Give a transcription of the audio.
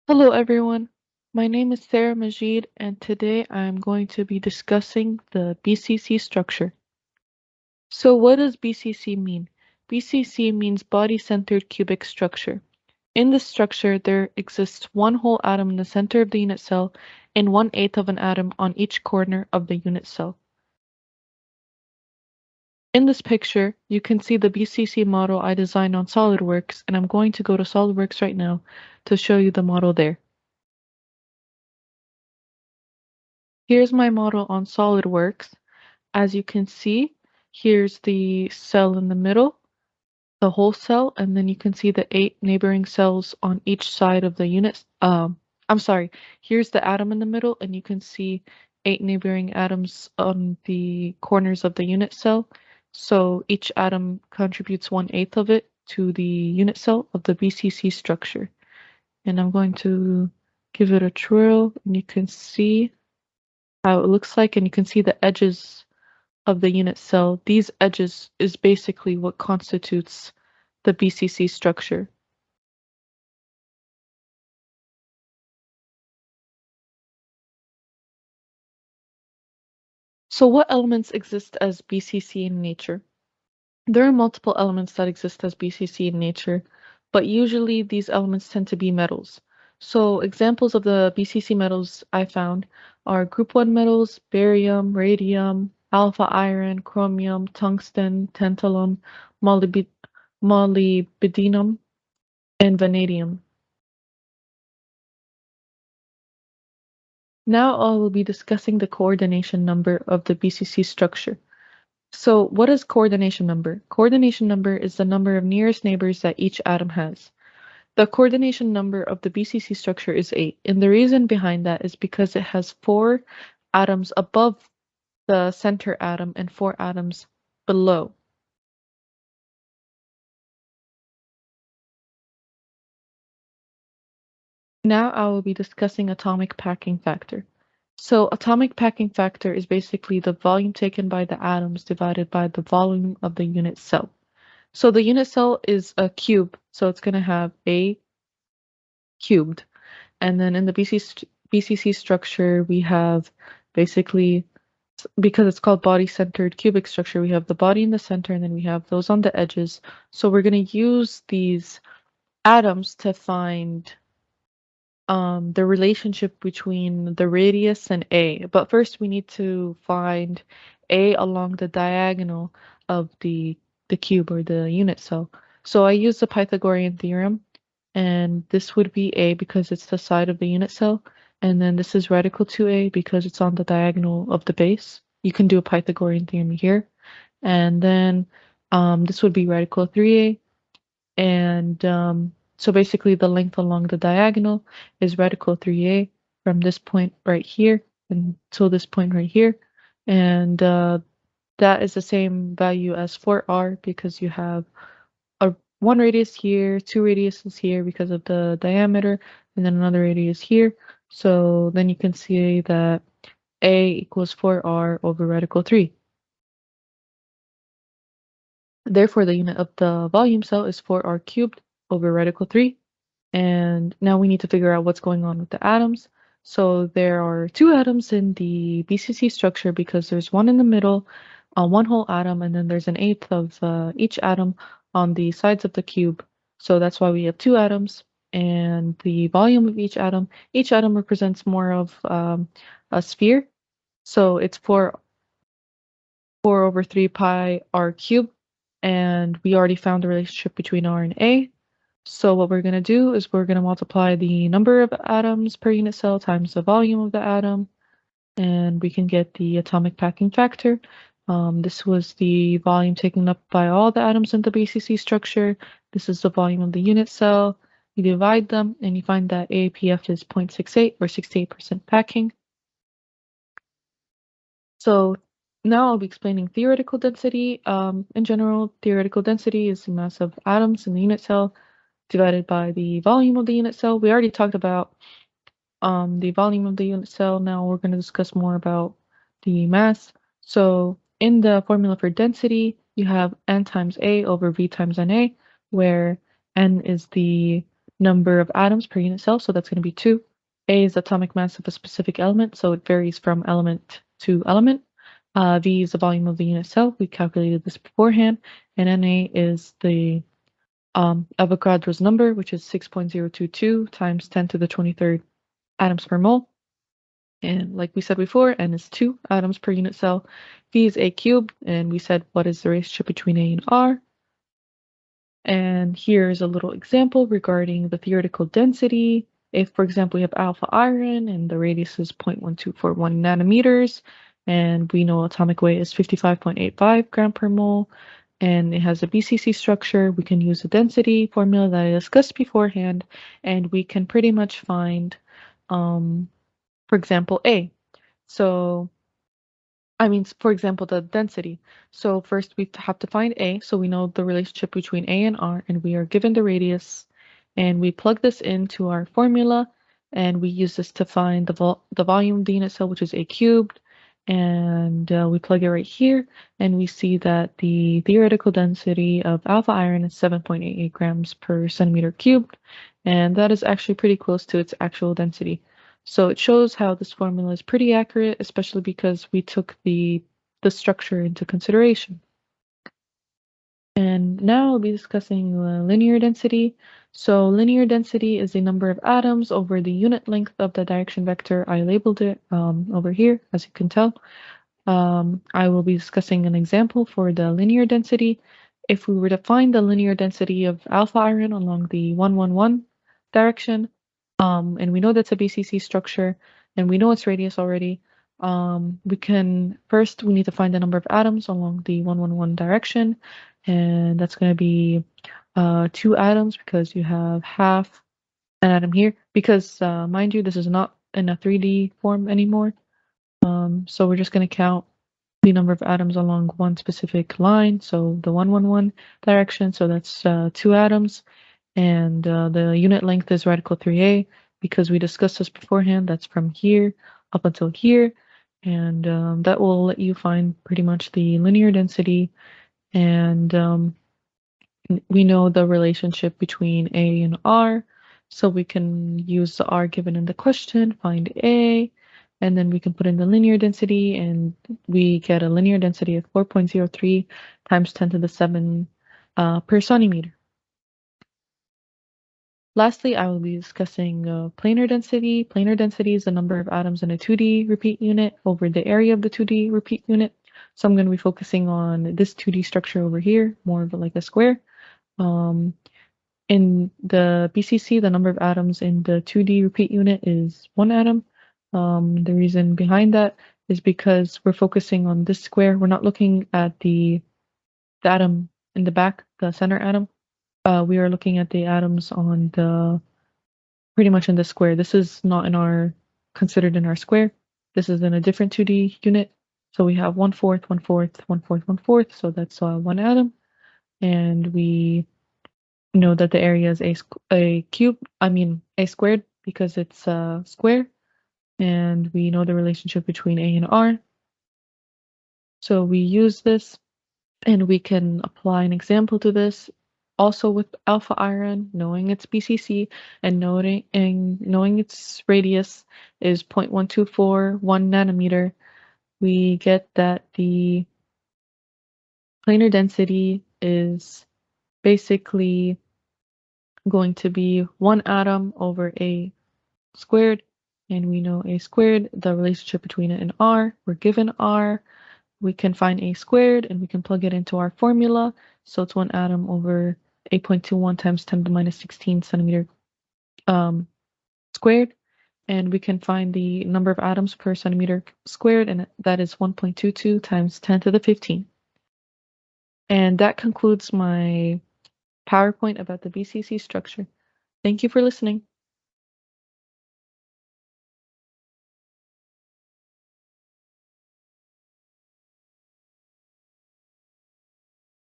Hello everyone, my name is Sarah Majeed and today I am going to be discussing the BCC structure. So what does BCC mean? BCC means body-centered cubic structure. In this structure there exists one whole atom in the center of the unit cell and 1/8 of an atom on each corner of the unit cell. In this picture, you can see the BCC model I designed on SolidWorks, and I'm going to go to SolidWorks right now to show you the model there. Here's my model on SolidWorks. As you can see, here's the cell in the middle, the whole cell, and then you can see the 8 neighboring cells on each side of the unit. I'm sorry, here's the atom in the middle, and you can see 8 neighboring atoms on the corners of the unit cell. So each atom contributes 1/8 of it to the unit cell of the BCC structure. And I'm going to give it a twirl, and you can see how it looks like, and you can see the edges of the unit cell. These edges is basically what constitutes the BCC structure. So what elements exist as BCC in nature? There are multiple elements that exist as BCC in nature, but usually these elements tend to be metals. So examples of the BCC metals I found are group 1 metals, barium, radium, alpha iron, chromium, tungsten, tantalum, molybdenum, and vanadium. Now I will be discussing the coordination number of the BCC structure. So what is coordination number? Coordination number is the number of nearest neighbors that each atom has. The coordination number of the BCC structure is 8, and the reason behind that is because it has 4 atoms above the center atom and 4 atoms below. Now I will be discussing atomic packing factor. So atomic packing factor is basically the volume taken by the atoms divided by the volume of the unit cell. So the unit cell is a cube, so it's going to have A cubed. And then in the BCC structure, we have basically, because it's called body-centered cubic structure, we have the body in the center and then we have those on the edges. So we're going to use these atoms to find the relationship between the radius and A. But first we need to find A along the diagonal of the cube or the unit cell. So I use the Pythagorean Theorem, and this would be A because it's the side of the unit cell, and then this is radical 2A because it's on the diagonal of the base. You can do a Pythagorean Theorem here. And then this would be radical 3A, and so basically the length along the diagonal is radical 3A from this point right here until this point right here. And that is the same value as 4R because you have one radius here, 2 radiuses here because of the diameter, and then another radius here. So then you can see that A equals 4R over radical 3. Therefore, the unit of the volume cell is 4R cubed over radical 3. And now we need to figure out what's going on with the atoms. So there are 2 atoms in the BCC structure because there's one in the middle, one whole atom, and then there's an 1/8 of each atom on the sides of the cube. So that's why we have 2 atoms. And the volume of each atom represents more of a sphere. So it's 4 over 3 pi r cubed. And we already found the relationship between R and A. So what we're going to do is we're going to multiply the number of atoms per unit cell times the volume of the atom, and we can get the atomic packing factor. This was the volume taken up by all the atoms in the BCC structure. This is the volume of the unit cell. You divide them, and you find that APF is 0.68 or 68% packing. So now I'll be explaining theoretical density. In general, theoretical density is the mass of atoms in the unit cell divided by the volume of the unit cell. We already talked about the volume of the unit cell. Now we're going to discuss more about the mass. So in the formula for density, you have N times A over V times NA, where N is the number of atoms per unit cell, so that's going to be 2. A is the atomic mass of a specific element, so it varies from element to element. V is the volume of the unit cell. We calculated this beforehand. And Na is the Avogadro's number, which is 6.022 times 10 to the 23rd atoms per mole. And like we said before, N is 2 atoms per unit cell. V is A cubed, and we said what is the relationship between A and R. And here's a little example regarding the theoretical density. If, for example, we have alpha iron and the radius is 0.1241 nanometers, and we know atomic weight is 55.85 gram per mole, and it has a Bcc structure, we can use the density formula that I discussed beforehand, and we can pretty much find, for example, A. So for example, the density. So first we have to find A, so we know the relationship between A and R, and we are given the radius, and we plug this into our formula, and we use this to find the volume of the unit cell, which is A cubed, and we plug it right here, and we see that the theoretical density of alpha iron is 7.88 grams per centimeter cubed, and that is actually pretty close to its actual density. So it shows how this formula is pretty accurate, especially because we took the structure into consideration. And now I'll be discussing linear density. So linear density is the number of atoms over the unit length of the direction vector. I labeled it over here, as you can tell. I will be discussing an example for the linear density. If we were to find the linear density of alpha iron along the 111 direction, and we know that's a Bcc structure, and we know its radius already, we need to find the number of atoms along the 111 direction, and that's going to be 2 atoms because you have half an atom here, because mind you, this is not in a 3D form anymore. So we're just going to count the number of atoms along one specific line, so the 111 direction, so that's 2 atoms. And the unit length is radical 3a, because we discussed this beforehand. That's from here up until here, and that will let you find pretty much the linear density. And we know the relationship between A and R, so we can use the R given in the question, find A, and then we can put in the linear density, and we get a linear density of 4.03 times 10 to the 7 per centimeter. Lastly, I will be discussing planar density. Planar density is the number of atoms in a 2D repeat unit over the area of the 2D repeat unit. So I'm going to be focusing on this 2D structure over here, more of like a square. In the BCC, the number of atoms in the 2D repeat unit is 1 atom. The reason behind that is because we're focusing on this square. We're not looking at the atom in the back, the center atom. We are looking at the atoms on the pretty much in the square. This is not considered in our square. This is in a different 2D unit. So we have 1/4, 1/4, 1/4, 1/4. So that's 1 atom. And we know that the area is a squared, because it's a square. And we know the relationship between A and R. So we use this, and we can apply an example to this. Also with alpha iron, knowing its Bcc and knowing its radius is 0.1241 nanometer, we get that the planar density is basically going to be 1 atom over A squared, and we know A squared, the relationship between it and R. We're given R. We can find A squared, and we can plug it into our formula. So it's 1 atom over 8.21 times 10 to the minus 16 centimeter squared. And we can find the number of atoms per centimeter squared, and that is 1.22 times 10 to the 15. And that concludes my PowerPoint about the Bcc structure. Thank you for listening.